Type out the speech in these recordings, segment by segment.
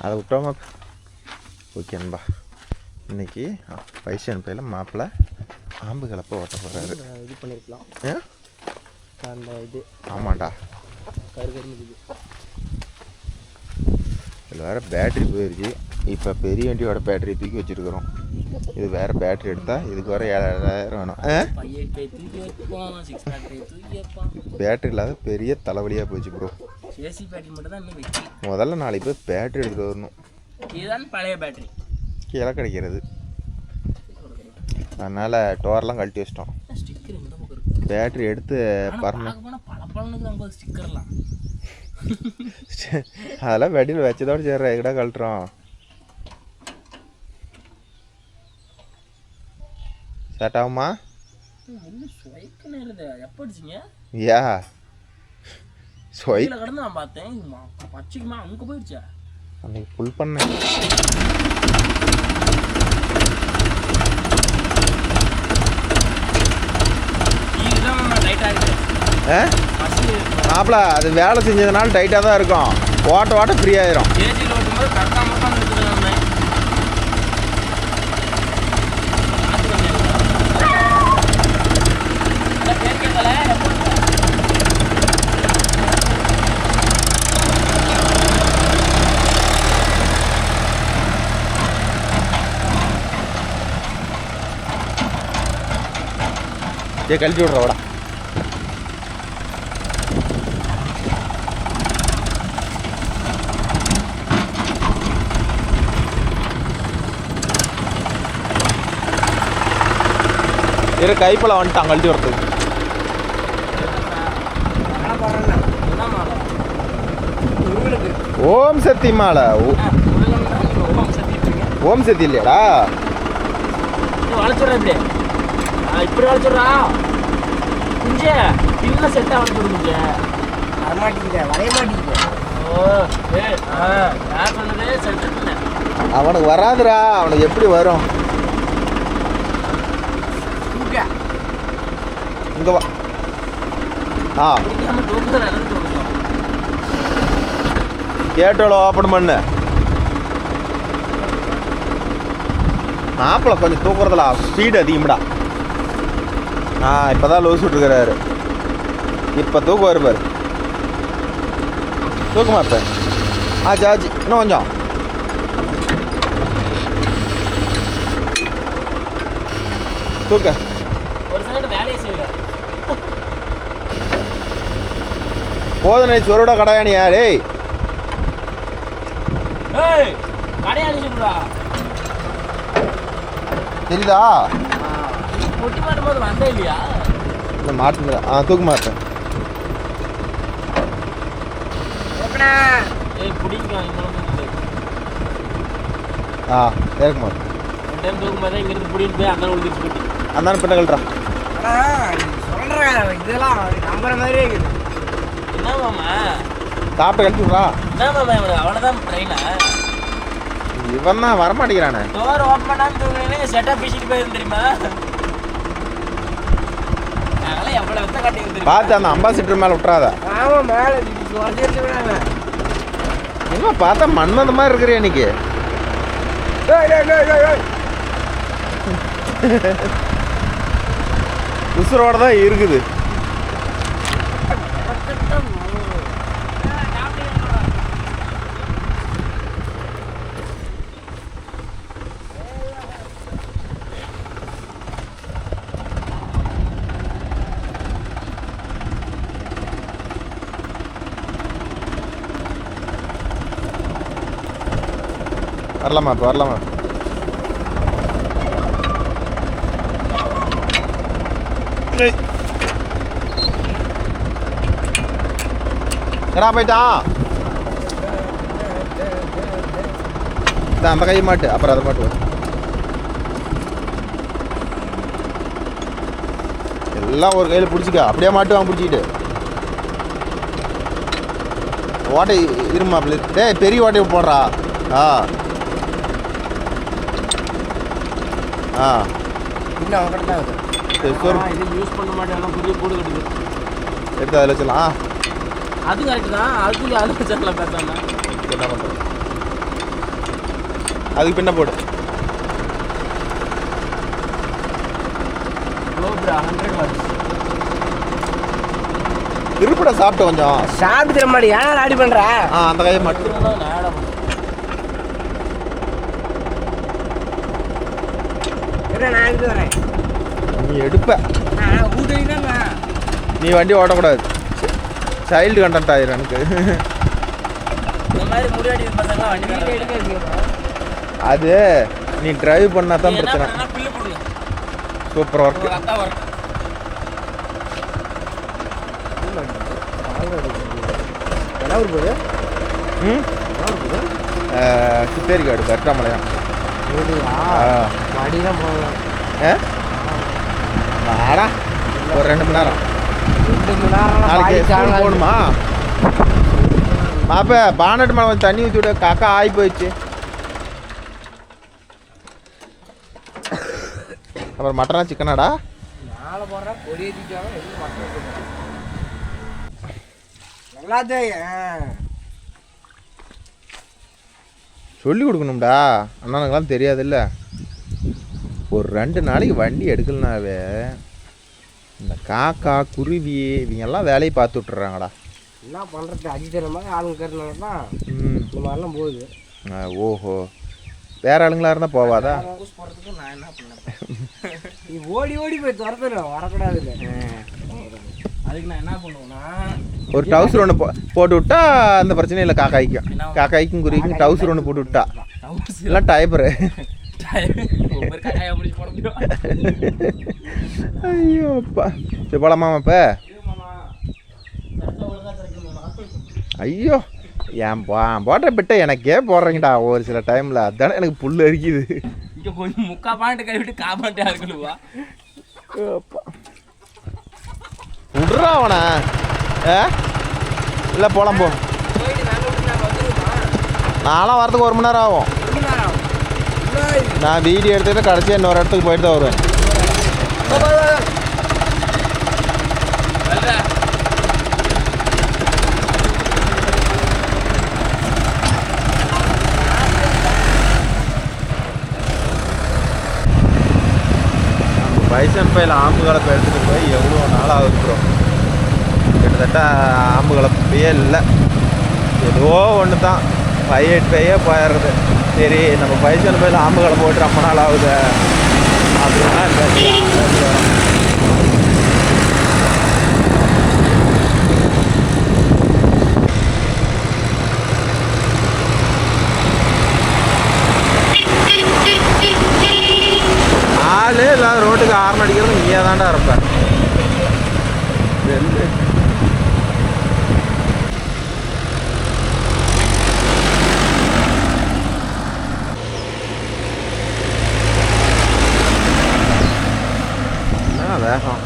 அதை விட்டோமா. ஓகேன்பா. இன்னைக்கு பைசன் பையில் மாப்பிள்ளை ஆம்பு கலப்பை ஓட்ட போகிறாரு. இது பண்ணியிருக்கலாம். ஏன் அந்த இது ஆமாண்டா கருகருன்னு இதில் வேறு பேட்ரி போயிடுச்சு. இப்போ பெரிய வண்டியோட பேட்டரி தூக்கி வச்சுருக்குறோம். இது வேறு பேட்ரி எடுத்தால் இதுக்கு வேறு 7000 வேணும். பேட்ரி இல்லாத பெரிய தலைவலியாக போச்சு ப்ரோ. முதல்ல நாளைக்கு போய் பேட்ரி எடுத்துகிட்டு வரணும். இதுதான் பழைய பேட்டரி கீழே கிடைக்கிறது. அதனால் டோரெலாம் கழட்டி வச்சிட்டோம். பேட்ரி எடுத்து அதெல்லாம் வெடியில் வச்சதோடு சேர்ற எங்கடா கழட்டுறோம். ஸ்டார்ட் ஆகுமா? யா ஸ்வைக் அன்னைக்கு ஃபுல் பண்ணேன். மாப்பிள்ள அது வேலை செஞ்சதுனால டைட்டாக தான் இருக்கும். ஓட்ட ஓட்ட ஃப்ரீ ஆயிரும். கழிச்சு விட்ற விட இரு கைப்பல வந்துட்டான் கழட்டி வரத்துக்கு. ஓம் சக்தி மாலை. ஓம் சக்தி இல்லையாடா? வளைச்சுடுற இப்படி வளைச்சுடுறா குஞ்சே பின்ன செட்டா வளைச்சுடு குஞ்சே வரமாட்டேங்குது வரைய மாட்டேங்குது. யார் சொன்னதே செட்டு அவனுக்கு வராதுடா. அவனுக்கு எப்படி வரும்? இங்க வா. கேட்டோட ஓப்பன் பண்ணு. மாப்பிள்ள கொஞ்சம் தூக்குறதுல ஸ்பீடு அதிகம்டா. இப்போதான் லூஸ் விட்டுருக்கிறாரு. இப்போ தூக்குவார் பாரு. தூக்குமா இப்போ? ஜாஜி இன்னும் கொஞ்சம் தூக்க. போதனை சொருட கடையாணியா? டேய் தெரியுதா? இல்லை மாட்டு. தூக்க மாட்டேன். இறக்க மாட்டேன். அந்த பின்ன கழட்டுறான். சாப்பிட்டு கழிச்சு விட்றா. இவன் தான் வரமாட்டேங்கிறானே. பார்த்து அந்த அம்பாசிடர் மேலே விட்டுறாத. என்ன பார்த்தா மன்மந்த மாதிரி இருக்கிறியா இன்னைக்கு? உசுரோட தான் இருக்குது. வரலாமா? இப்போ வரலாமா? போயிட்டான். அந்த கையை மாட்டு, அப்புறம் அதை மாட்டு. எல்லாம் ஒரு கையில் பிடிச்சிக்க. அப்படியே மாட்டுவான் பிடிச்சிக்கிட்டு. ஓட்டை இருமாப்பிள்ள. டேய் பெரிய ஓட்டையை போடுறா. இன்னும் அவங்க தான் யூஸ் பண்ண மாட்டேன். புதிய கூடு கட்டுது எடுத்து அதில் வச்சலாம். அது கரெக்டு தான். அது வச்சிடலாம். பேசாமல் என்ன பண்ணுறோம்? அதுக்கு பின்ன போடு. இருப்படா சாப்பிட்டு கொஞ்சம் சாப்பிட்டு தர மாட்டேன். ஏன் ரெடி பண்ற? அந்த கையை மட்டும் நான் எடுத்து வரேன். நீ எடுப்ப. நீ வண்டி ஓட்டக்கூடாது. சைல்டு கண்டென்ட் ஆயிரும் எனக்கு. இந்த மாதிரி முடியாடி பசங்களாம் வண்டி எடுக்க. அது நீ டிரைவ் பண்ணா தான் பிரச்சனை. Super work. சித்தேரிக்காடு கரெக்டாமலையா வாடா ஒரு 2 மணி நேரம். நாளைக்கு ஸ்கூல் போகணுமா? மாப்ப பானட் மேலே கொஞ்சம் தண்ணி ஊற்றி விட. காக்கா ஆகி போயிடுச்சு. அப்புறம் மட்டனா சிக்கனாடா? சொல்லி கொடுக்கணும்டா. அண்ணனுக்கெல்லாம் தெரியாதுல்ல. ஒரு 2 நாளைக்கு வண்டி எடுக்கலனாவே இந்த காக்கா குருவி இவங்கெல்லாம் வேலையை பார்த்து விட்டுறாங்கடா. என்ன பண்ணுறது? அஜித்தனமாக ஆளுங்க கேட்டனால இந்த மாதிரிலாம் போகுது. ஓஹோ, வேற ஆளுங்களா இருந்தால் போவாதா? போகிறதுக்கு நான் என்ன பண்ணேன்? நீ ஓடி ஓடி போய் துரத்துறோம் வரக்கூடாது. அதுக்கு நான் என்ன பண்ணுவேன்னா ஒரு டவுசர் ஒன்று போட்டு விட்டா அந்த பிரச்சனை இல்லை. காக்காய்க்கும் குருவிக்கும் டவுசர் ஒன்று போட்டு விட்டா இல்லை டைப்பரு. ஐயோ அப்பா, சரி போலாமா இப்போ? ஐயோ என் போட்ட பிட்ட எனக்கே போடுறீங்கடா ஒரு சில டைமில். அதுதானே எனக்கு புல் அரிக்குது. இங்கே கொஞ்சம் 3/4 பாயிண்ட் கை விட்டு 1/4 பாயிண்ட் இருக்குல்லுவா. விட்றா அவனை. இல்லை போலாம் போ. நான்லாம் வரதுக்கு 1 மணி நேரம் ஆகும். நான் வீடியோ எடுத்துகிட்டு கடைசியாக இன்னொரு இடத்துக்கு போயிட்டு தான் வருவேன். பைசன் பையில் ஆம்பு கலப்பை எடுத்துகிட்டு போய் எவ்வளோ நாள் ஆகுது ப்ரோ. கிட்டத்தட்ட ஆம்பு கலப்பையே இல்லை. ஏதோ ஒன்று தான் 585 போயிடுறது. சரி நம்ம பைசன் பையில் ஆம்பு கலப்பை போட்டு ரொம்ப நாள் ஆகுது அப்படின்னா ஆளே இல்லாத ரோட்டுக்கு ஹார்ன் அடிக்கிறது நீயே தான்டா இருப்ப. என்ன வேகம்.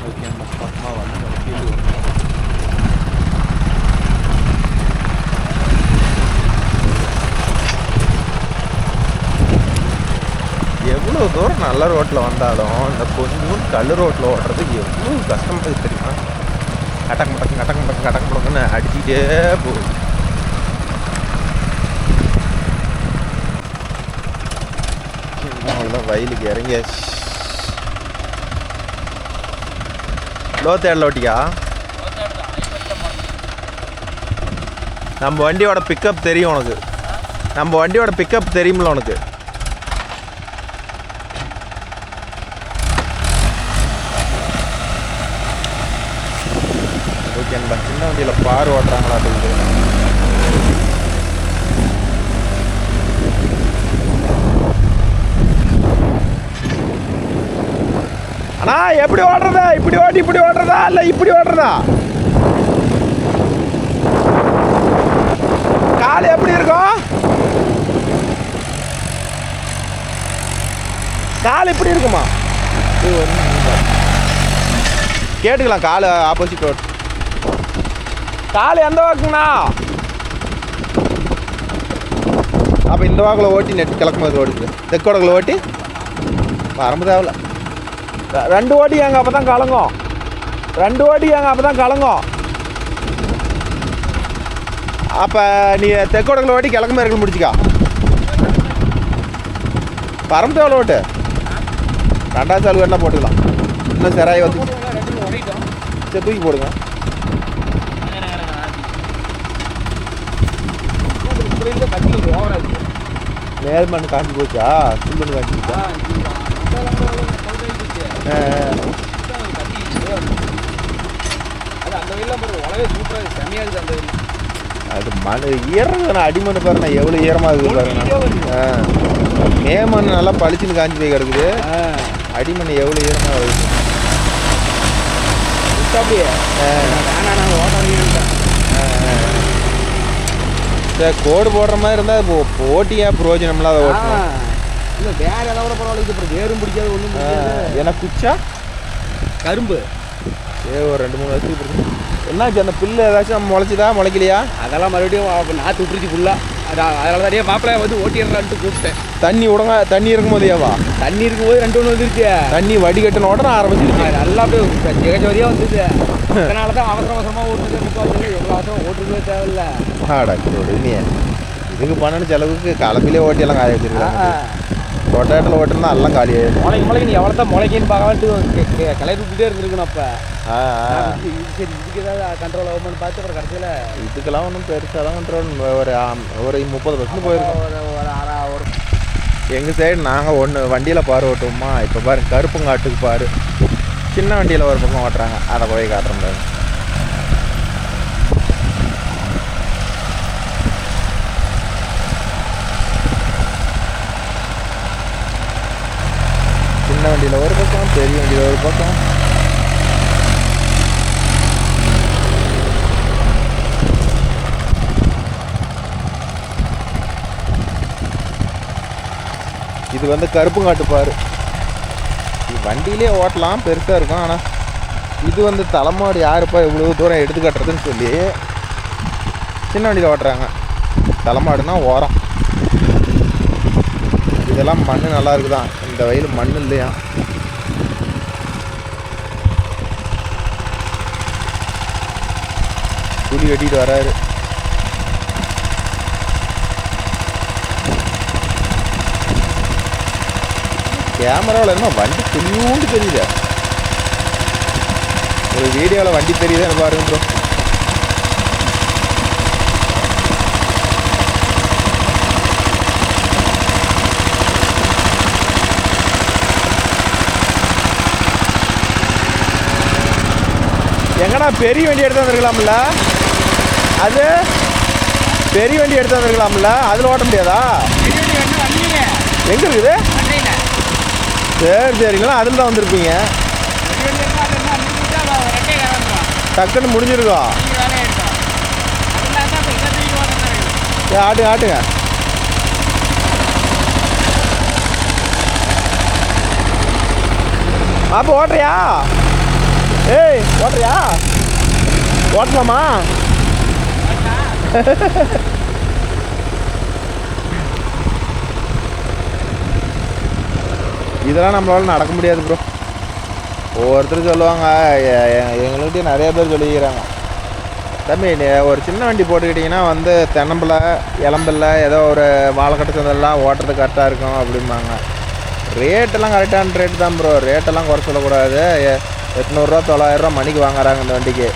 ஓகே நம்ம பக்கமாக வந்து எவ்வளோ தூரம் நல்ல ரோட்டில் வந்தாலும் இந்த கொஞ்சம் கல் ரோட்டில் ஓட்டுறதுக்கு எவ்வளோ கஷ்டமாக தெரியுமா? கட்டக்கு முடக்குன்னு அடிச்சுட்டே போகுது. அவ்வளோதான் வயலுக்கு இறங்கியாச்சு. லோ தேடல ஓட்டியா? நம்ம வண்டியோட பிக்கப் தெரியும் உனக்கு. நம்ம வண்டியோட பிக்கப் தெரியுமில்ல உனக்கு. ஓகே நம்ம சின்ன வண்டியில் பார் ஓட்டுறாங்களா அப்படின்ட்டு. அண்ணா எப்படி ஓட்டுறதா? இப்படி ஓட்டுறதா இல்லை இப்படி ஓட்டுறதா? கால் எப்படி இருக்கும்? கால் இப்படி இருக்குமா? கேட்டுக்கலாம். கால் ஆப்போசிட் ரோட். கால் எந்த வாக்குங்கண்ணா? அப்போ இந்த வாக்கில் ஓட்டி நெட்டு கிழக்கும்போது ஓடிச்சு. தெற்கோடக்குள்ள ஓட்டி வரம்பு தேவையில்ல. 2 ஓட்டியாங்க அப்போ தான் கலங்கும். 2 ஓட்டியாங்க அப்போ தான் கலங்கும். அப்போ நீ தெற்கோடங்களை ஓட்டி கிழக்கு மேற்கில் முடிச்சிக்கா. பரம்பு எவ்வளோ ஓட்டு? 2ஆம் சால் வேணா போட்டுக்கலாம். இன்னும் சிராய் வந்து சரி தூக்கி போடுங்க. மேல் மண் காஞ்சி போச்சா? புல் மண் காஞ்சி போச்சா? அது மண் ஈரம் அடிமண் பாருண்ணா எவ்வளோ ஈரமாக இருக்குது பாருங்க. மே மண் நல்லா பளிச்சுன்னு காஞ்சி போய் கிடக்குது. அடிமண் எவ்வளோ ஈரமாக இருக்குது. சரி கோடு போடுற மாதிரி இருந்தால் இப்போ ஓட்டியா பிரயோஜனம்லாம் அதை ஓட்டணும். இல்லை வேற ஏதாவது பரவாயில்ல. இது அப்புறம் வேரும் பிடிக்காது ஒன்றும். ஏன்னா குச்சா கரும்பு ஒரு 2-3 வருஷத்துக்கு பிடிக்கும். என்னாச்சு அந்த புல்லு ஏதாச்சும் முளைச்சிதா முளைக்கலையா? அதெல்லாம் மறுபடியும் நாற்று விட்டுருச்சு ஃபுல்லாக. அதனால தானே மாப்பிள்ளை வந்து ஓட்டிடலான்ட்டு கூப்பிட்டேன். தண்ணி விடுங்க. தண்ணி இருக்கும் போதேவா? தண்ணி இருக்கும்போது 2 வந்துருச்சு. தண்ணி வடிகட்டின உடனே ஆரம்பிச்சிருச்சு. நல்லா அப்படியே ஜெகஜோதியாக வந்துச்சு. அதனால தான் அவசரமாக ஓட்டுறது. முக்கால் எவ்வளோ அவசரம் ஓட்டுறதே தேவையில்லை. நீ இதுக்கு பண்ணணும் செலவுக்கு கிளம்பிலே ஓட்டியெல்லாம் காய வச்சிருக்காங்க. ரொட்டேட்டில் ஓட்டுனா எல்லாம் காலி ஆகிடும். முளைக்கு நீ எவ்வளோ தான் முளைக்கின்னு பார்க்கலான்ட்டு கிளறி விட்டுட்டே இருந்துருக்கணும். அப்போ சரி இதுக்கு ஏதாவது கண்ட்ரோல் ஆகும்னு பார்த்து அப்புறம் கடைசியில் இதுக்கெல்லாம் ஒன்றும் பெருசாலாம் கண்ட்ரோல் ஒரு 30% போயிருக்கோம். ஒரு எங்கள் சைடு நாங்கள் வண்டியில் பாரு ஓட்டுவோமா. இப்போ பாரு கருப்புங்காட்டுக்கு பாரு சின்ன வண்டியில் ஒரு பக்கம் ஓட்டுறாங்க. அதை போய் காட்டுற முடியாது. சின்ன வண்டியில் ஒரு பக்கம் பெரிய வண்டியில் ஒரு பக்கம். இது வந்து கருப்புங்காட்டு பாரு. வண்டியிலே ஓட்டலாம் பெருசாக இருக்கும். ஆனால் இது வந்து தலைமாடு யாருப்பா இவ்வளோ தூரம் எடுத்து கட்டுறதுன்னு சொல்லி சின்ன வண்டியில் ஓட்டுறாங்க. தலைமாடுனா ஓரம். இதெல்லாம் மண் நல்லா இருக்குதான். இந்த வயல் மண் இல்லையா? துளி வெட்டிட்டு வராரு. கேமராவில் என்ன வண்டி துணியூண்டு தெரியுது. ஒரு வீடியோவில் வண்டி தெரியுதுன்னு பாருங்க ப்ரோ. எங்கடா பெரிய வண்டி எடுத்து வந்துருக்கலாம்ல? அது பெரிய வண்டி எடுத்து வந்துருக்கலாம்ல? அதில் ஓட்ட முடியாதா? எங்கே இருக்குது? சரி சரிங்களா அதில் தான் வந்திருப்பீங்க. டக்குன்னு முடிஞ்சிருக்கோம். ஆட்டுங்க ஆட்டுங்க. அப்போ ஓட்டுறியா? ஏய் ஓட்டுறியா? ஓட்டலாமா? இதெல்லாம் நம்மளால நடக்க முடியாது ப்ரோ. ஒவ்வொருத்தரும் சொல்லுவாங்க. எங்கள்கிட்ட நிறைய பேர் சொல்லிக்கிறாங்க, தம்பி ஒரு சின்ன வண்டி போட்டுக்கிட்டிங்கன்னா வந்து தென்னம்பிள்ளை இளம்பிள்ளை ஏதோ ஒரு வாழைக்கட்டு சந்தெல்லாம் ஓட்டுறதுக்கு கரெக்டாக இருக்கும் அப்படிம்பாங்க. ரேட்டெல்லாம் கரெக்டான ரேட்டு தான் ப்ரோ. ரேட்டெல்லாம் குறை சொல்லக்கூடாது. 800 900 மணிக்கு வாங்குறாங்க இந்த வண்டிக்கு.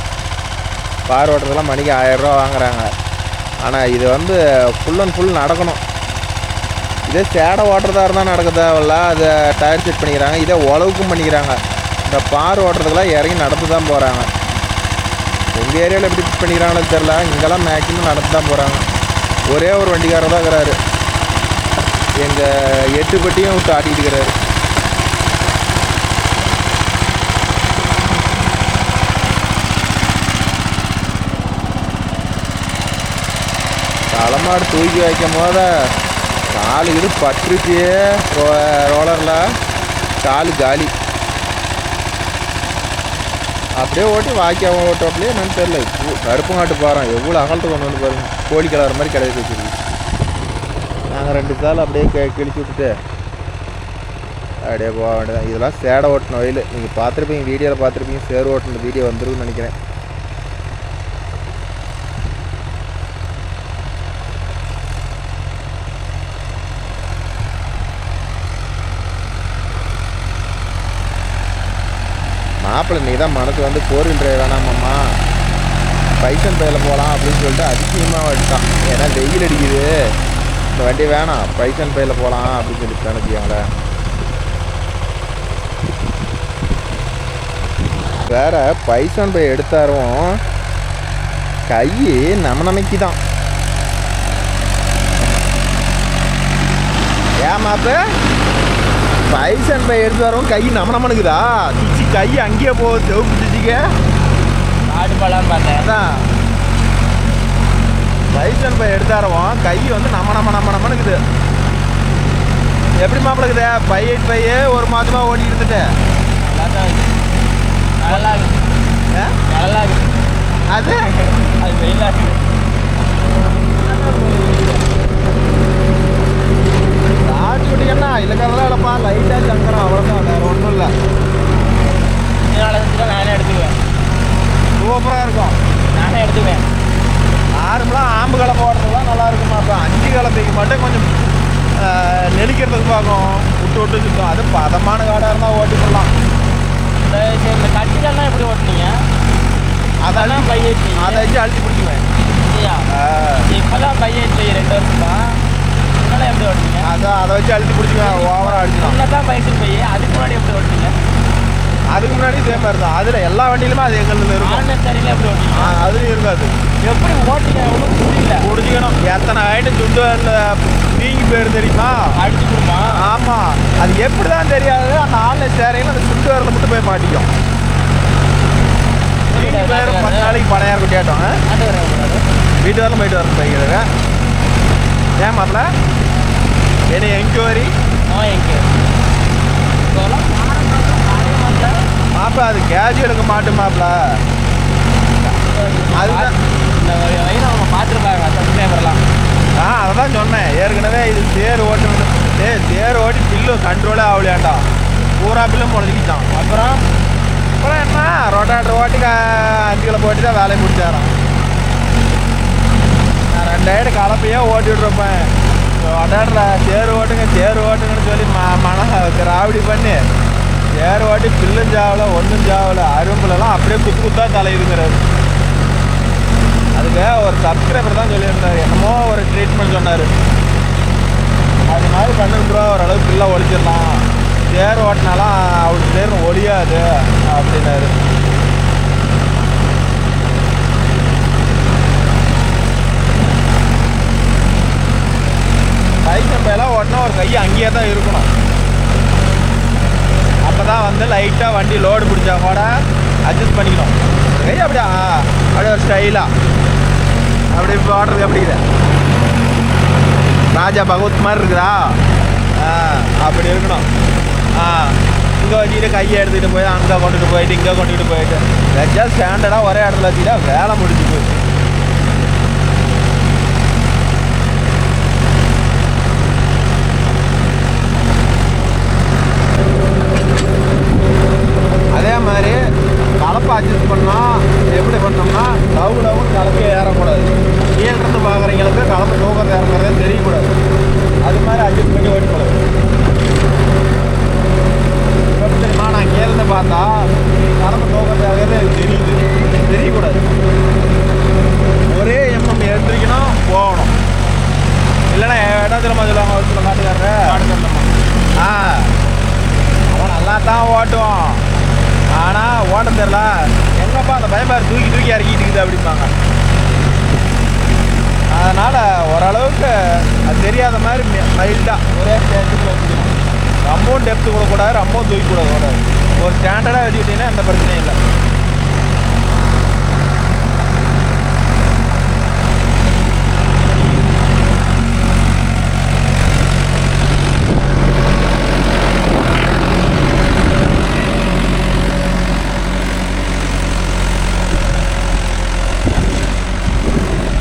கார் ஓட்டுறதுலாம் மணிக்கு 1000 வாங்குறாங்க. ஆனால் இது வந்து ஃபுல் அண்ட் ஃபுல் நடக்கணும். இதே சேடை ஓட்டுறதா இருந்தால் நடக்க தேவையில்ல. அதை டயர் செட் பண்ணிக்கிறாங்க. இதே உழவுக்கும் பண்ணிக்கிறாங்க. இந்த பார் ஓட்டுறதுக்கெல்லாம் இறங்கி நடந்து தான் போகிறாங்க. உங்கள் ஏரியாவில் எப்படி ஃபிட் பண்ணிக்கிறாங்கன்னு தெரில. இங்கெல்லாம் மேக்ஸிமம் நடந்து தான் போகிறாங்க. ஒரே ஒரு வண்டிக்காரர் தான் இருக்கிறாரு. எங்கள் 8 பெட்டியும் விட்டு ஆட்டிகிட்டு இருக்கிறாரு. தலைமாடு தூக்கி வைக்கும் போது காலு இது பட்டுருச்சு. ரோலரில் காலு காலி. அப்படியே ஓட்டி வாக்கியாவும் ஓட்டோப்லேயே என்னன்னு தெரியல. கருப்புங்காட்டு பாரம் எவ்வளோ அகலத்துக்கு கொண்டு வந்து பாருங்க. கோழி கிளற மாதிரி கிடையாது வச்சுருக்கு. நாங்கள் 2 சால் அப்படியே கிழிச்சு விட்டுட்டு அப்படியே போக வேண்டியதான். இதெல்லாம் சேடை ஓட்டின வயல். நீங்கள் பார்த்துருப்பீங்க, வீடியோவில் பார்த்துருப்பீங்க. சேர் ஓட்டின வீடியோ வந்துருக்குன்னு நினைக்கிறேன். மாப்பிள்ளை நீ தான் மனசு வந்து 4 வீல் டிரைவ் வேணாமாம்மா பைசன் பையில் போகலாம் அப்படின்னு சொல்லிட்டு அதிசயமாக வச்சுட்டான். ஏன்னா வெயில் அடிக்குது, இந்த வண்டி வேணாம் பைசன் பையில் போகலாம் அப்படின்னு சொல்லிட்டு நினச்சிக்காங்களேன். வேற பைசன் பை எடுத்தாரும் கை நமக்கு தான். ஏன் மாப்பு பைசன் பை எடுத்து வரவும் கை நமனுக்குதா? திச்சி கை அங்கேயே போகுது பிடிச்சிக்க ஆடு பழம் பார்த்தேன். அதான் பைசன் பை எடுத்தாரவும் கை வந்து நமனுக்குது. எப்படி மாப்பிளக்குது? 5 பையே ஒரு மாதமாக ஓடி இருந்துட்டு நல்லா இருக்கு. அது அது வெயிலாக இருக்குது. ஆட்டி விட்டீங்கன்னா இல்லைக்கெல்லாம் இல்லைப்பா லைட்டாக சங்கரம் அவ்வளோதான், வேறு ஒன்றும் இல்லை. நானே எடுத்துக்குவேன். சூப்பராக இருக்கும். நானே எடுத்துக்குவேன். நார்மலாக ஆம்பு கலப்பை ஓடுறதுலாம் நல்லா இருக்குமா? இப்போ 5 கலப்பைக்கு மட்டும் கொஞ்சம் நெளிக்கிறதுக்கு பார்க்கும், விட்டு சுத்தம். அது பதமான காடாக இருந்தால் ஓட்டிக்கலாம். இந்த கட்டிலெல்லாம் எப்படி ஓட்டுனீங்க? அதெல்லாம் அதை வச்சு அழுத்தி பிடிக்குவேன். இப்போதான் 5 2 வருஷமா முன்னாடி எப்படி ஓட்டுனீங்க? அதை வச்சு அழுத்தி பிடிச்சிக்குவேன். ஓவராக அடிச்சுதான் தான் பைசன் பை. அதுக்கு முன்னாடி எப்படி ஓட்டுனீங்க? அதுக்கு முன்னாடி இதே மாதிரி தான். அதில் எல்லா வண்டியிலுமே அது எங்களுக்கு இருக்கும். சரியில்லை எப்படி ஓட்டுனீங்க? அதுலேயும் இருக்காது. எப்படி ஓட்டிங்க ஒன்றும் புரியல. பிடிச்சிக்கணும். எத்தனை ஐட்டம் துண்டு நீங்கி போயிரு தெரியுமா? அடிச்சு கொடுமா? ஆமாம், அது எப்படி தான் தெரியாது. அந்த ஆன்லைன் சேரையில் அந்த சுண்டு வரல மட்டும் போய் மாட்டிக்கும். பேர் 10 நாளைக்கு பணையார் குட்டியாட்டம் வீட்டு வரலாம் போயிட்டு வரணும் பைக்கிறேன். ஏன் மாப்பிள்ள என்ன என்கொயரி மாப்பிள்ள அது கேஜுவலுக்கு மாட்டு மாப்பிள்ள. அதுதான் அவங்க பார்த்துருப்பாங்க சப்ஸ்கிரைபர்லாம். அதை தான் சொன்னேன் ஏற்கனவே. இது தேர் ஓட்டணும். தேர் ஓட்டி பில்லு கண்ட்ரோலே ஆகலையாண்டா, பூரா பில்லும் முளைச்சிக்கிட்டான். அப்புறம் என்ன ரொட்டாட்டர் ஓட்டி 5 கிலோ போட்டு தான் வேலையை முடிச்சாரான். நான் 2 ஐடு கலப்பையே ஓட்டி விட்ருப்பேன். ரொட்டாட்டரில் தேர் ஓட்டுங்கன்னு சொல்லி ராவடி பண்ணி தேர் ஓட்டி பில்லும் சாவலை ஒன்றும் சாவலை. அரும்புலலாம் அப்படியே குத்தா தலையுதுங்கிறாரு. அதுக்கு ஒரு சப்ஸ்கிரைபர் தான் சொல்லியிருந்தார், என்னமோ ஒரு ட்ரீட்மெண்ட் சொன்னார். அது மாதிரி பண்ணுறோம், ஓரளவுக்கு பில்லை ஒழிச்சிடலாம். தேர் ஓட்டினாலாம் அவருக்கு தேர் ஒழியாது அப்படின்னாரு. பைசன் பையெல்லாம் ஓட்டினா ஒரு கை அங்கேயே தான் இருக்கணும். அப்போ தான் வந்து லைட்டாக வண்டி லோடு பிடிச்சா கூட அட்ஜஸ்ட் பண்ணிக்கணும். கை அப்படியே ஒரு ஸ்டைலாக அப்படி ஓடுறது எப்படிங்குது? ராஜா பகவத் மாதிரி இருக்குதா? அப்படி இருக்கணும். இங்கே வச்சுக்கிட்டு கையை எடுத்துக்கிட்டு போய் அங்கே கொண்டுட்டு போயிட்டு இங்கே கொண்டுக்கிட்டு போயிட்டு வச்சா ஸ்டாண்டர்டாக ஒரே இடத்துல வச்சுக்கிட்டா வேலை முடிஞ்சு போயிடுச்சு. அதே மாதிரி கலப்பை அட்ஜஸ்ட் பண்ணால் எப்படி பண்ணோம்னா டவுன் கலப்பையை ஏறக்கூடாது. கீழிருந்து பார்க்குறவங்களுக்கு கலப்பை தூக்கத்தை இறங்குறதே தெரியக்கூடாது. அது மாதிரி அட்ஜஸ்ட் பண்ணி ஓட்டிக்கூடாது. எப்படி தெரியுமா? நான் கீழிருந்து பார்த்தா கலப்பை தூக்கத்தை இறங்குறது தெரியக்கூடாது. ஒரே எம்எம் எடுத்துக்கணும் போகணும். இல்லைன்னா இடத்துல சொல்லுவாங்க வச்சுருக்க காட்டுக்காரரு. அவன் நல்லா தான் ஓட்டுவான், ஆனால் ஓட்ட தெரியல. எங்கப்பா அந்த பயமாரி தூக்கி இறக்கிட்டு இருக்குது அப்படிம்பாங்க. அதனால் ஓரளவுக்கு அது தெரியாத மாதிரி மைல்டாக ஒரே ஸ்டேஜுக்குள்ள வச்சுக்கணும். ரொம்பவும் டெப்த்து கொடுக்கூடாது, ரொம்பவும் தூக்கிக்கூடாது. ஒரு ஸ்டாண்டர்டாக வச்சுக்கிட்டீங்கன்னா எந்த பிரச்சனையும் இல்லை.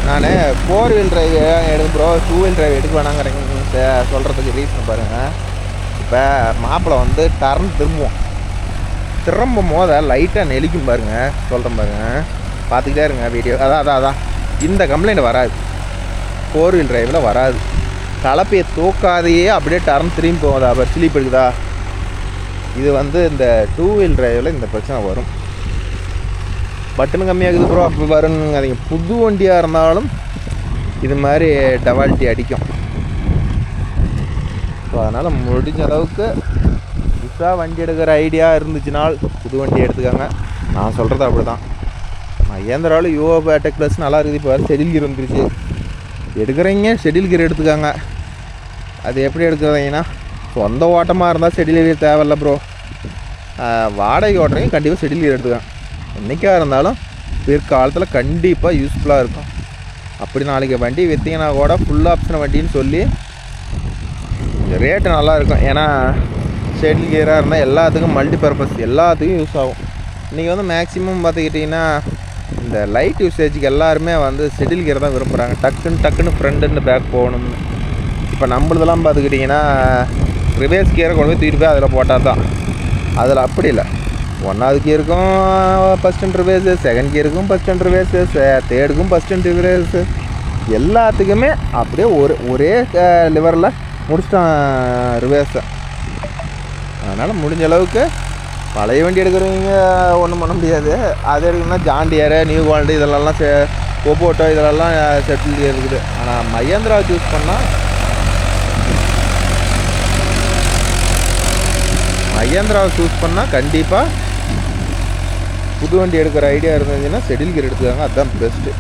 நான் 4 வீல் டிரைவ் எடுக்க ப்ரோ 2 வீல் டிரைவ் எடுக்க வேணாங்கிறீங்க சொல்கிறதுக்கு ரீசன் பாருங்கள். இப்போ மாப்பிள்ளை வந்து டர்ன் திரும்பும் போது லைட்டாக நெளிக்கும் பாருங்கள். சொல்கிறேன் பாருங்கள், பார்த்துக்கிட்டே இருங்க வீடியோ. அதான் இந்த கம்ப்ளைண்ட் வராது, 4 வீல் டிரைவில் வராது. கலப்பையை தூக்காதையே அப்படியே டர்ன் திரும்பி போகுதா, அப்போ ஸ்லீப் எடுக்குதா. இது வந்து இந்த 2 வீல் டிரைவில் இந்த பிரச்சனை வரும். பட்டனு கம்மியாகுது ப்ரோ. அப்போ பாருங்க, அதுங்க புது வண்டியாக இருந்தாலும் இது மாதிரி டவாலிட்டி அடிக்கும். ஸோ அதனால் முடிஞ்ச அளவுக்கு புதுசாக வண்டி எடுக்கிற ஐடியா இருந்துச்சுனால் புது வண்டி எடுத்துக்காங்க. நான் சொல்கிறது அப்படி தான். மகேந்திராவில் யுவோ டெக் ப்ளஸ் நல்லா இருக்குது. இப்போ ஷெடியூல் கியர் வந்துருச்சு. எடுக்கிறீங்க ஷெடியூல் கியர் எடுத்துக்காங்க. அது எப்படி எடுக்கிறீங்கன்னா, சொந்த ஓட்டமாக இருந்தால் ஷெடியூல் கியர் தேவையில்ல ப்ரோ. வாடகை ஓட்டுறீங்க கண்டிப்பாக ஷெடியூல் கியர் எடுத்துக்காங்க. என்றைக்காக இருந்தாலும் பிற்காலத்தில் கண்டிப்பாக யூஸ்ஃபுல்லாக இருக்கும். அப்படி நாளைக்கு வண்டி விற்றீங்கன்னா கூட ஃபுல் ஆப்ஷன் வண்டின்னு சொல்லி ரேட்டு நல்லாயிருக்கும். ஏன்னா ஷெடியூல் கியராக இருந்தால் எல்லாத்துக்கும் மல்டி பர்பஸ் எல்லாத்துக்கும் யூஸ் ஆகும். இன்றைக்கி வந்து மேக்ஸிமம் பார்த்துக்கிட்டிங்கன்னா இந்த லைட் யூசேஜுக்கு எல்லாருமே வந்து ஷெடியூல் கியர் தான் விரும்புகிறாங்க. டக்குன்னு ஃப்ரண்ட்டுன்னு பேக் போகணும்னு. இப்போ நம்மளதெல்லாம் பார்த்துக்கிட்டிங்கன்னா ரிவேர்ஸ் கியரை கொண்டு போய் தூக்கிட்டு போய் அதில் போட்டால் தான். அதில் அப்படி இல்லை. 1வது கியருக்கும் ஃபஸ்ட் அண்ட் ரிவேர்ஸு, 2nd கியருக்கும் ஃபஸ்ட் அண்ட் ரிவேர்ஸு, 3டுக்கும் ஃபஸ்ட் அண்ட் ரிவேர்ஸு, எல்லாத்துக்குமே அப்படியே ஒரே லிவரில் முடிச்சிட்டான் ரிவேர்ஸை. அதனால் முடிஞ்ச அளவுக்கு பழைய வண்டி எடுக்கிறவங்க ஒன்றும் பண்ண முடியாது. அது எடுக்கணும்னா ஜாண்டியரு, நியூ வால்டு இதெல்லாம் ஒப்போட்டோ இதெல்லாம் செட்டில் இருக்குது. ஆனால் மகேந்திரா சூஸ் பண்ணால் கண்டிப்பாக புது வண்டி எடுக்கிற ஐடியா இருந்துச்சுன்னா ஷெடியூல் கியர் எடுத்துக்காங்க. அதுதான் பெஸ்ட்டு.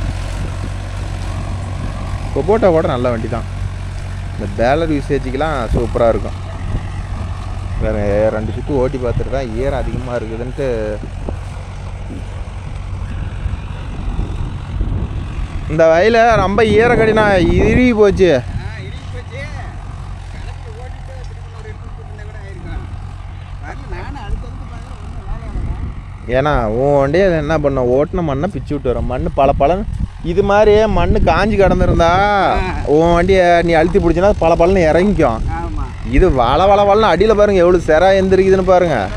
ஒப்போட்டோ கூட நல்ல வண்டி தான். இந்த பேலர் யூசேஜுக்கெலாம் சூப்பராக இருக்கும். வேறு 2 சுற்று ஓட்டி பார்த்துட்டு தான் ஈரம் அதிகமாக இருக்குதுன்ட்டு இந்த வயல ரொம்ப ஈரக்கடினா இறுகி போச்சு. ஏன்னா உன் வண்டியை என்ன பண்ண ஓட்டின மண்ணை பிச்சு விட்டு வரும். மண் பல இது மாதிரி மண் காஞ்சி கிடந்துருந்தா உன் வண்டியை நீ அழுத்தி பிடிச்சின்னா பல இறங்கிக்கும். இது வளன்னு அடியில் பாருங்கள் எவ்வளோ செரா எந்திரிக்குதுன்னு பாருங்கள்.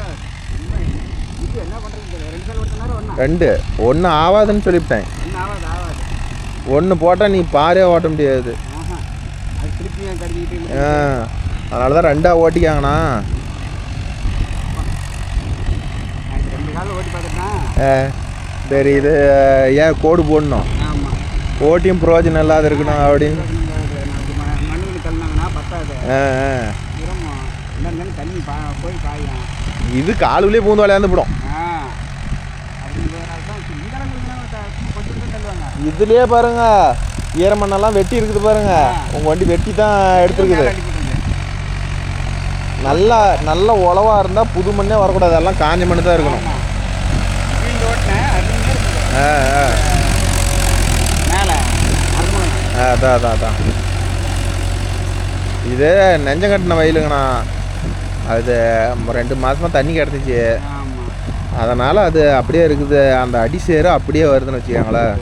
2 1 ஆகாதுன்னு சொல்லிவிட்டேன். 1 போட்டால் நீ பாரே ஓட்ட முடியாது. அதனால தான் 2ஆ ஓட்டிக்காங்கண்ணா. சரி, இது ஏன் கோடு போடணும்? ஓட்டியும் பிரயோஜனம் இல்லாத இருக்கணும் அப்படின்னு. இது காலுக்குள்ளே பூந்து விளையாந்து போடும். இதுலயே பாருங்க ஈரமண்ணெல்லாம் வெட்டி இருக்குது பாருங்க. உங்க வண்டி வெட்டி தான் எடுத்துருக்குது. நல்ல உழவா இருந்தா புது மண்ணே வரக்கூடாது. அதெல்லாம் காஞ்ச மண்ணு தான் இருக்கணும். அதான் இது நெஞ்சம் கட்டின வயலுங்கண்ணா. அது 2 மாதமாக தண்ணி கிடந்துச்சு. அதனால் அது அப்படியே இருக்குது. அந்த அடி சேரு அப்படியே வருதுன்னு வச்சுக்கோங்களேன்.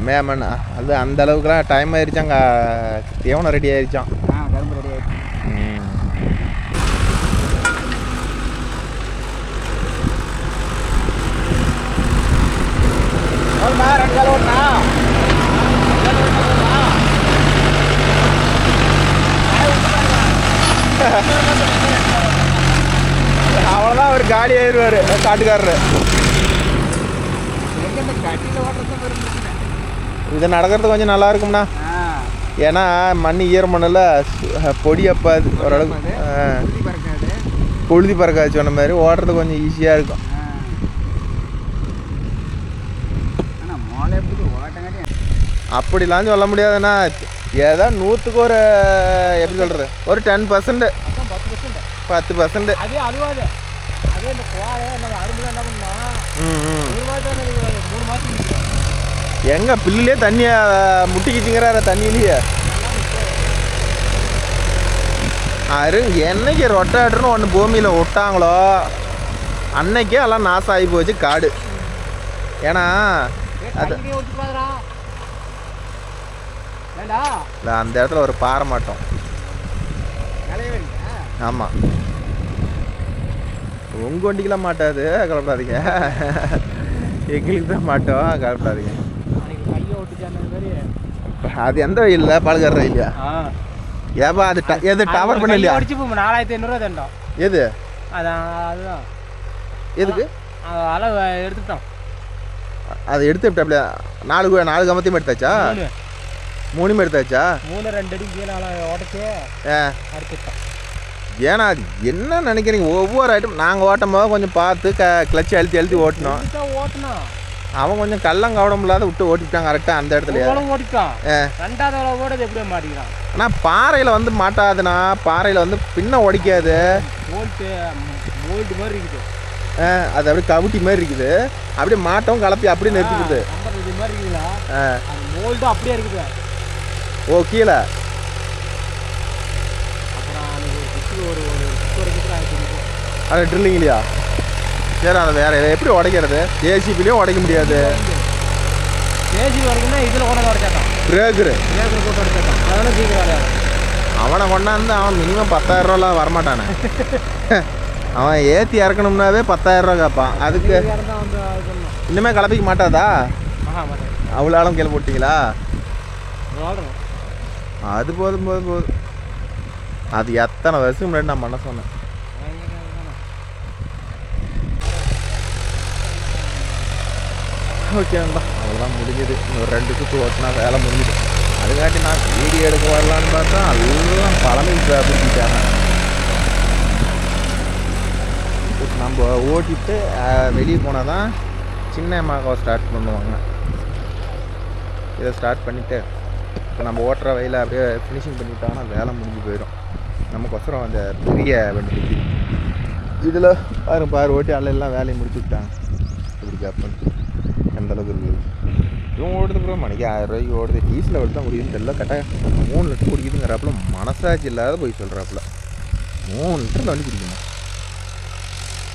மேமன் அது அந்த அளவுக்குலாம் டைம் ஆயிடுச்சாங்க. தீவனம் ரெடி ஆயிடுச்சான். அவ்வளோதான் அவர் காலி ஆயிடுவார் காட்டுக்காரரு. இது நடக்கிறது கொஞ்சம் நல்லா இருக்கும்ண்ணா. ஏன்னா மண் ஈரம் மண்ணில் பொடி அப்பாது ஓரளவுக்கு. புழுதி பறக்காது சொன்ன மாதிரி ஓடுறது கொஞ்சம் ஈஸியாக இருக்கும். அப்படிலாம் சொல்ல முடியாதுண்ணா. ஏதோ 100க்கு ஒரு எப்படி சொல்கிறது, ஒரு 10%, 10%. எங்க பில்லுலேயே தண்ணியை முட்டிக்கிச்சுங்கிறார தண்ணியிலேயே. என்னைக்கு ரொட்டாட்டர்னு ஒன்று பூமியில் விட்டாங்களோ அன்னைக்கே எல்லாம் நாசம் ஆகி போச்சு காடு. ஏன்னா அது இல்லை, அந்த இடத்துல ஒரு பாறை மாட்டோம். ஆமாம், உங்கள் வண்டிக்கெலாம் மாட்டாது, கலப்படாதீங்க. எங்களுக்கு தான் மாட்டோம், கலப்படாதீங்க. அது எந்த வயலில் பாலக்கார இல்லையா? ஏப்பா அது எது டவர் பண்ண இல்லையா? 4500 தண்டம். எது அதுதான் எதுக்கு அளவு எடுத்துட்டோம். அதை எடுத்து அப்படியே நாலு கமத்தையும் எடுத்தாச்சா? 3 எடுத்தாச்சா? 2 அடி கீழே உடச்சி அடிச்சிட்டோம். ஏன்னா என்ன நினைக்கிறீங்க, ஒவ்வொரு ஐட்டம் நாங்கள் ஓட்டும் போது கொஞ்சம் பார்த்து கிளச்சி அழுத்தி ஓட்டினோம். அவன் கொஞ்சம் கள்ளம் கவனம் இல்லாத விட்டு ஓட்டிட்டான் கரெக்டாக அந்த இடத்துல ஓட்டிட்டான். 2வது ஓடுறது எப்படியே மாட்டிக்கிறான். ஆனால் பாறையில் வந்து மாட்டாதுண்ணா, பாறையில் வந்து பின்ன உடைக்காது. மோல்டு மாதிரி இருக்குது. அது அப்படியே கவுட்டி மாதிரி இருக்குது, அப்படியே மாட்டவும் கலப்பி அப்படியே நிறுத்திக்குது. இது மாதிரி இருக்குதுல்ல, மோல்டு அப்படியே இருக்குது. ஓ கீழே அது ட்ரில்லிங் இல்லையா? சரி, அதை வேறு எப்படி உடைக்கிறது? ஏசிபிலையும் உடைக்க முடியாது. ஏசிபி உடைக்கணும்னா இதில் கொண்டாந்து உடைச்சாட்டான். பிரேக்கரு போட்டு உடைச்சாட்டான். அதனால சீக்கிரம் விளையாடும். அவனை கொண்டாந்து அவன் மினிமம் 10,000 வரமாட்டானே. அவன் ஏற்றி இறக்கணும்னாவே 10,000 கேட்பான். அதுக்கு இன்னுமே கலப்பிக்க மாட்டாதா? அவ்வளோ ஆழம் கீழே போட்டிங்களா? அது போதும். அது எத்தனை வருஷம் முன்னாடி நான் பண்ண சொன்னேன். ஓகே நண்பா, அவ்வளோதான் முடிஞ்சுது. இன்னொரு 2 சுற்று ஓட்டினா வேலை முடிஞ்சுது. அதுக்காட்டி நான் வீடியோ எடுக்க வரலான்னு பார்த்தா எல்லாம் பழமை பிடிச்சிட்டாங்க. நம்ம ஓட்டிட்டு வெளியே போனால் தான் சின்ன மாகாவை ஸ்டார்ட் பண்ணுவாங்க. இதை ஸ்டார்ட் பண்ணிவிட்டு இப்போ நம்ம ஓட்டுற வயலில் அப்படியே ஃபினிஷிங் பண்ணிவிட்டாங்கன்னா வேலை முடிஞ்சு போயிடும். நமக்கொசரம் அந்த பெரிய வண்டி இதில் பாரு ஓட்டி எல்லாம் வேலையை முடிச்சு விட்டாங்க. இப்படி கேட்பேன் எந்தளவுக்கு இருக்குது. இவன் ஓடுறது அப்புறம் மணிக்கு 1000 ரூபாய்க்கு ஓடுது. டீசலில் எடுத்து தான் குடிக்குதுன்னு தெரியல. கரெக்டாக 3 லிட்டர் குடிக்குதுங்கிறாப்புல மனசாட்சி இல்லாத போய் சொல்கிறாப்புல. 3 லிட்டரில் வண்டி குடிக்கணும்.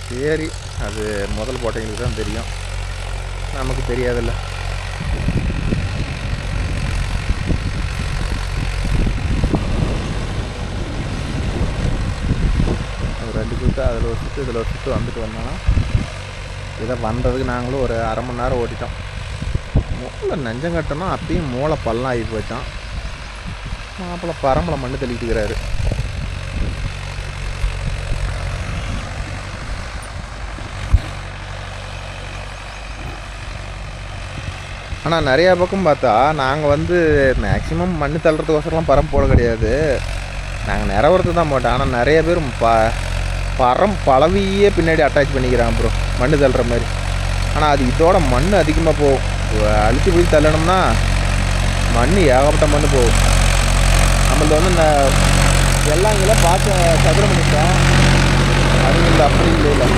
சரி, அது முதல் போட்டவங்களுக்கு தான் தெரியும், நமக்கு தெரியாதில்ல. ஒரு 2 சுற்று அதில் ஒரு சுற்று இதில் ஒரு சுற்று வந்துட்டு வந்தோன்னா இதை வந்ததுக்கு நாங்களும் ஒரு அரை மணி நேரம் ஓட்டிட்டோம். மூளை நெஞ்சம் கட்டணும், அப்பயும் மூளை பள்ளம் ஆகி போயிட்டான். மாப்பிள்ளை பரம்பளை மண்ணு தள்ளிட்டுக்கிறாரு. ஆனால் நிறையா பக்கம் பார்த்தா நாங்கள் வந்து மேக்ஸிமம் மண் தள்ளுறதுக்கோசரம்லாம் பரம் போட கிடையாது, நாங்கள் நிறவரத்து தான் போட்டோம். ஆனால் நிறைய பேர் பரம் பழவியே பின்னாடி அட்டாச் பண்ணிக்கிறான் ப்ரோ, மண் தள்ளுற மாதிரி. ஆனால் அது இதோட மண் அதிகமாக போகும். அழுத்தி பிடிச்சி தள்ளணும்னா மண் ஏகப்பட்ட மண் போகும். நம்மளது வந்து இந்த எல்லாங்கள பார்த்து சதுரம் பண்ணிட்டோம். அது இல்லை, அப்படி இல்லை.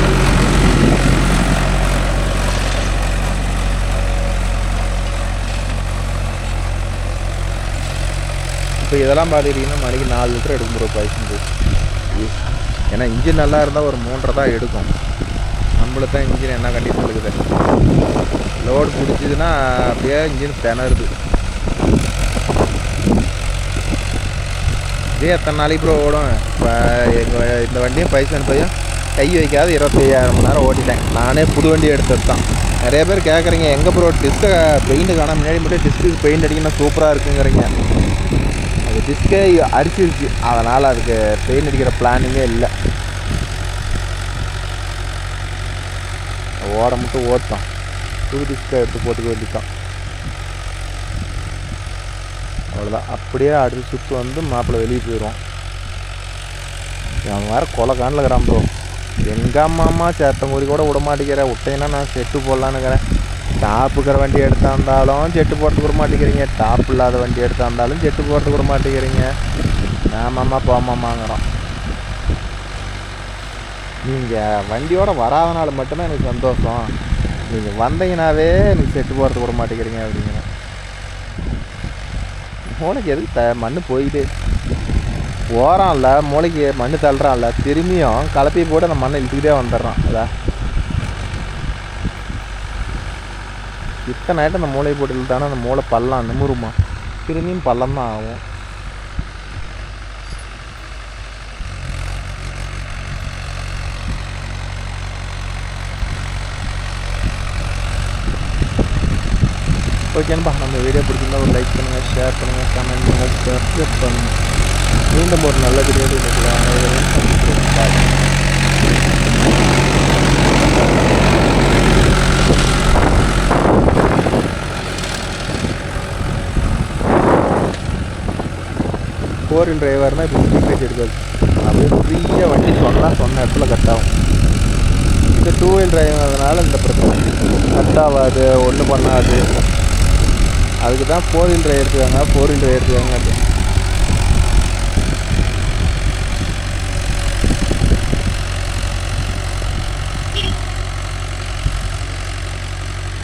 இப்போ இதெல்லாம் பார்த்துக்கிட்டிங்கன்னா மணிக்கு 4 லிட்டர் எடுக்கும் ப்ரோ பாய்ச்சி. ஏன்னா இன்ஜின் நல்லா இருந்தால் ஒரு 3.5 தான் எடுக்கும். நம்மளுக்கு தான் இன்ஜின் என்ன கண்டிஷன் இருக்குது. லோடு பிடிச்சிதுன்னா அப்படியே இன்ஜின் திணறுது. இதே எத்தனை நாளைக்கு ப்ரோ ஓடும்? இப்போ இந்த வண்டியும் பைசன் பையன் கை வைக்காத 25,000 மணி நேரம் ஓட்டிட்டேன். நானே புது வண்டி எடுத்தது தான். நிறைய பேர் கேட்குறீங்க, எங்கே ப்ரோ டிஸ்கை பெயிண்ட்டு காணாமல் முன்னாடி மட்டும் டிஸ்க்கு பெயிண்ட் அடிக்கணும் சூப்பராக இருக்குங்கிறீங்க. அது டிஸ்கே அரிச்சிருச்சு, அதனால் அதுக்கு பெயிண்ட் அடிக்கிற பிளானிங்கே இல்லை. ஓட மட்டும் ஓட்டோம், புது டிஸ்கை எடுத்து போட்டுக்க வேண்டியதான். அவ்வளோதான். அப்படியே அடுத்த சுற்று வந்து மாப்பிள்ளை வெளியே போயிடுவோம். அவன் வேறு கொலை காணில் இருக்கிறான் ப்ரோ. எங்கள் அம்மா சேத்தங்குடி கூட விட மாட்டேங்கிறேன். விட்டேன்னா நான் செட்டு போடலான்னுக்கிறேன். டாப்புக்கிற வண்டி எடுத்தா இருந்தாலும் செட்டு போடுறதுக்கு விட மாட்டேங்கிறீங்க, டாப் இல்லாத வண்டி எடுத்தா இருந்தாலும் செட்டு போடுறதுக்கு விட மாட்டேங்கிறீங்க. ஆமாம்மா போமாம்மாங்கிறோம். நீங்கள் வண்டியோடு வராதனால மட்டும்தான் எனக்கு சந்தோஷம். நீங்கள் வந்தீங்கன்னாவே எனக்கு செட்டு போடுறதுக்கு விட மாட்டேங்கிறீங்க அப்படிங்கிற. மூளைக்கு எதுக்கு மண் போயிட்டு போகிறான்ல, மூளைக்கு மண் தள்ளுறான்ல, திரும்பியும் கலப்பி போட்டு அந்த மண்ணை இழுத்துக்கிட்டே வந்துடுறான். அதான் இத்தனை ஆகிட்டு அந்த மூளையை போட்டு இழுத்தானா அந்த மூளை பள்ளம் நிமிருமா, திரும்பியும் பள்ளம் தான் ஆகும். ஓகேன்பா, நம்ம வீடியோ பிடிச்சிருந்தா ஒரு லைக் பண்ணுங்கள், ஷேர் பண்ணுங்கள், கமெண்ட் பண்ணுங்கள், சப்ஸ்கிரைப் பண்ணுங்கள். மீண்டும் ஒரு நல்ல வீடியோ. 4 டிரைவர்னால் இப்போ ஸ்பீட் எடுக்காது, அப்படியே ஃப்ரீயாக வண்டி சொன்ன இடத்துல கட் ஆகும். இந்த 2 வீல் டிரைவர்னால இந்த பிரச்சனை கட் ஆகாது, ஒன்றும் பண்ணாது. அதுக்கு தான் 4 வீல் டிரைவ் எடுத்துக்காங்க, 4 வீல் டிரைவ் எடுத்துக்காங்க. அது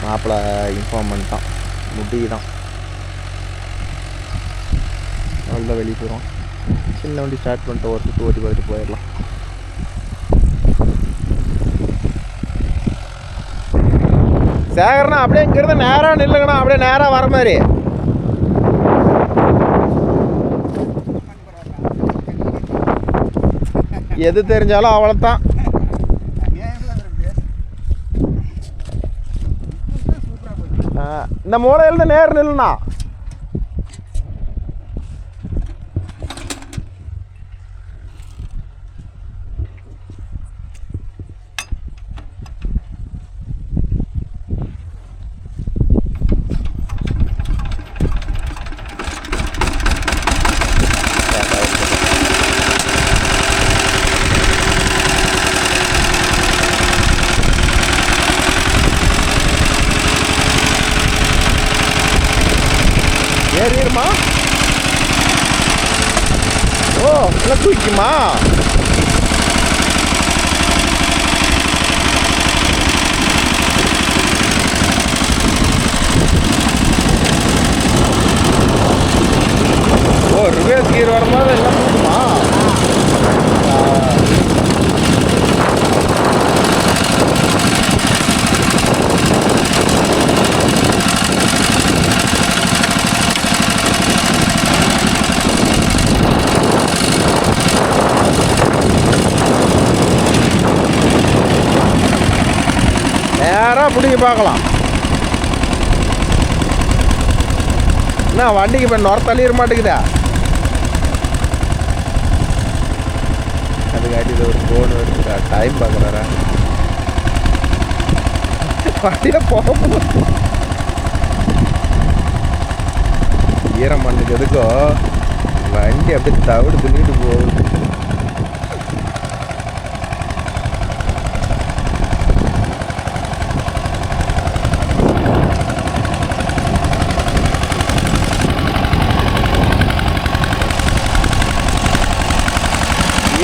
மாப்பிள்ளை இன்ஃபார்ம் பண்ணிட்டான், முடிதான் நல்லா வெளியே போயிடும். சின்ன வண்டி ஸ்டார்ட் பண்ணிட்டு ஒரு சுற்று ஓட்டி பார்த்துட்டு போயிடலாம். சேகரண்ணா அப்படியே இங்கிருந்து நேராக நில்லுங்கண்ணா, அப்படியே நேராக வர மாதிரி. எது தெரிஞ்சாலும் அவ்வளோத்தான். இந்த மூலையிலேருந்து நேர் நில்லுண்ணா. ஏறிடுமா? ஓ நல்லா தூக்கிக்குமா? ஓ ரிவேர்ஸ் கீர் வரும்போது எல்லாம் தூக்குமா? நேராக பிடிக்க பார்க்கலாம். என்ன வண்டிக்கு இப்போ நொர தள்ளிட மாட்டேங்குதா? அதுக்காட்டி இது ஒரு ஃபோன் எடுத்துக்கா, டைம் பார்க்குறாரா? வண்டியில் போகும் ஈரம் மண்ணுக்கு எதுக்கோ வண்டி அப்படியே தவிடு துணிட்டு போகுது.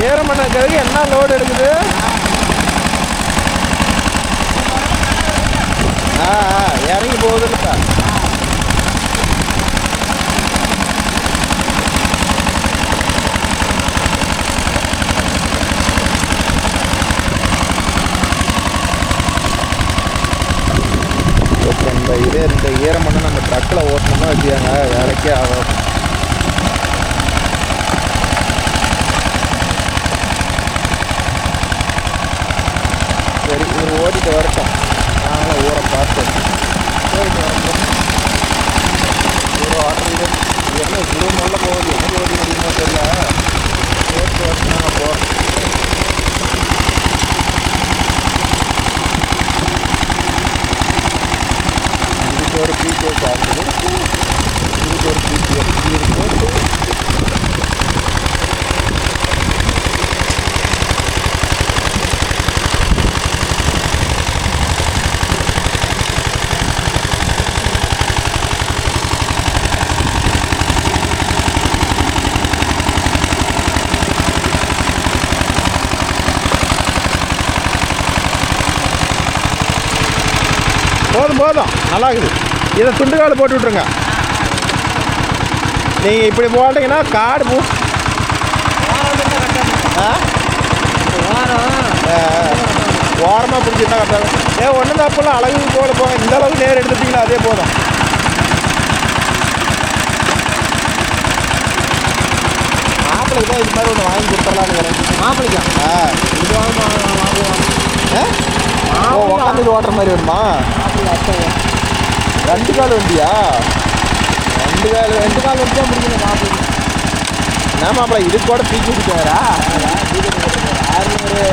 ஏறமண்ணக்கிறதுக்கு என்ன லோடு எடுக்குது? இறங்கி போகுதுல்ல. இந்த ஈரமண்ணை நம்ம ட்ரக்கில் ஓட்டணும்னா வச்சுக்காங்க, வேலைக்கே ஆகும். சரி இவர் ஓடிட்டு வரட்டும், நாங்களும் ஊரை பார்த்து ஓடிட்டு வரட்டும். ஊரை ஆட்டுறது என்ன குரு நல்ல போகுது, என்ன ஓடி முடியுமோ தெரியல. ஓட்டு வரட்டும், நாங்கள் போகிறோம். இதுக்கு ஒரு பீச் ஆகுது, இதுக்கு ஒரு பீச் போட்டு போதும் போதும், நல்லா இருக்குது. இதை துண்டுகால் போட்டு விட்ருங்க. நீங்கள் இப்படி போட்டிங்கன்னா காடு ஓரமாக பிடிச்சிருந்தா கரெக்டாக. ஒன்றும் தப்பெல்லாம் அழகுக்கு போல போங்க, இந்த அளவுக்கு நேரம் எடுத்துட்டிங்களா அதே போதும். மாப்பிள்ளைக்கு தான் இது மாதிரி ஒன்று வாங்கி கொடுத்துடலான்னு வரேன். மாப்பிள்ளைக்கா? இது உட்காந்து ஓட்டுற மாதிரி வருமா? 2 கால் வண்டியா? 2 கால் வண்டி தான் முடிக்கணும் மாப்பிள்ளை. என்ன மாப்பிள்ளை இது கூட தூக்கி விட்டுக்காரா? 600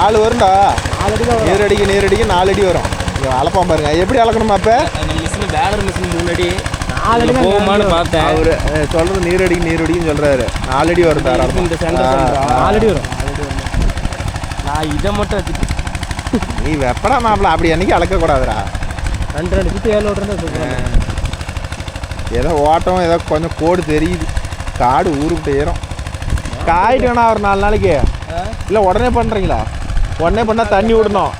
ஆள் வரும்டா. 4 அடி தான் வரும். நீரடிக்கு 4 அடி வரும். இங்கே அளப்பான் பாருங்க. எப்படி அளக்கணுமா அப்போ? மிஷின் பேலர் மிஷின் 3 அடி 4 அடி போகுமான்னு பார்த்தேன். அவர் சொல்கிறது நீரடிக்குன்னு சொல்கிறாரு. 4 அடி வரும் தாராளம். இந்த சென்டர் 4 அடி வரும். நான் இதை மட்டும் வச்சுட்டு நீ வெப்படா மாப்பிள்ள. அப்படி அன்றைக்கி அளக்கக்கூடாதுடா. 2 சுற்றி 7 ஓட்டுறது. ஏதோ ஓட்டம் ஏதோ கொஞ்சம் கோடு தெரியுது. காடு ஊருக்கு ஏறும். காயிட்டு வேணா ஒரு 4 நாளைக்கு இல்லை உடனே பண்ணுறீங்களா? உடனே பண்ணால் தண்ணி விடணும்.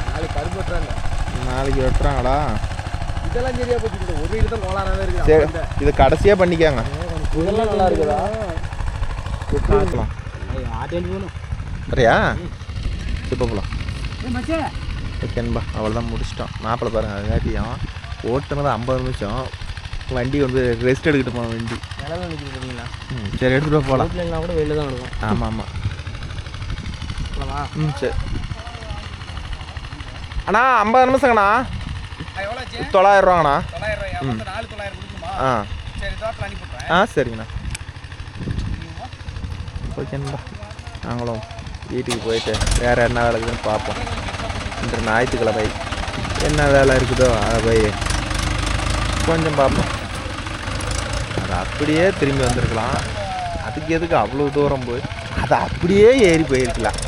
நாளைக்கு கருப்பு வெட்டுறாங்க. நாளைக்கு வெட்டுறாங்கடா. இதெல்லாம் சரியா போச்சு. ஒரு வீடு தான் கோளாறாகவே இருக்குது. சரி, இது கடைசியாக பண்ணிக்காங்க. இதெல்லாம் நல்லா இருக்குதா? பார்க்கலாம். ஆட்டேன் போகணும். சரியா? இப்போ போகலாம். மச்சே ஓகேன்பா. அவ்வளோதான் முடிச்சிட்டோம். மாப்பிள்ளை பாருங்கள். அதுக்காட்டியும் ஓட்டுனது 50 நிமிஷம். வண்டி வந்து ரெஸ்ட் எடுக்கிட்டு போன வண்டி. நிலவில் நிற்கிறீங்களா? சரி எடுத்துகிட்டு போகலாம். வீட்டில் கூட வெளில தான் இருக்கும். ஆமாம் ஆமாம். போகலாமா? சரி அண்ணா 50 நிமிஷங்கண்ணா. 900 ரூபாங்கண்ணா. சரிங்கண்ணா. ஓகேண்ணா. நாங்களும் வீட்டுக்கு போயிட்டு வேறு என்ன வேலை இருக்குதுன்னு பார்ப்போம். இன்று ஞாயிற்றுக்கிழமை என்ன வேலை இருக்குதோ அதை போய் கொஞ்சம் பார்ப்போம். அது அப்படியே திரும்பி வந்திருக்கலாம். அதுக்கு எதுக்கு அவ்வளோ தூரம் போய் அதை அப்படியே ஏறி போயிருக்கலாம்.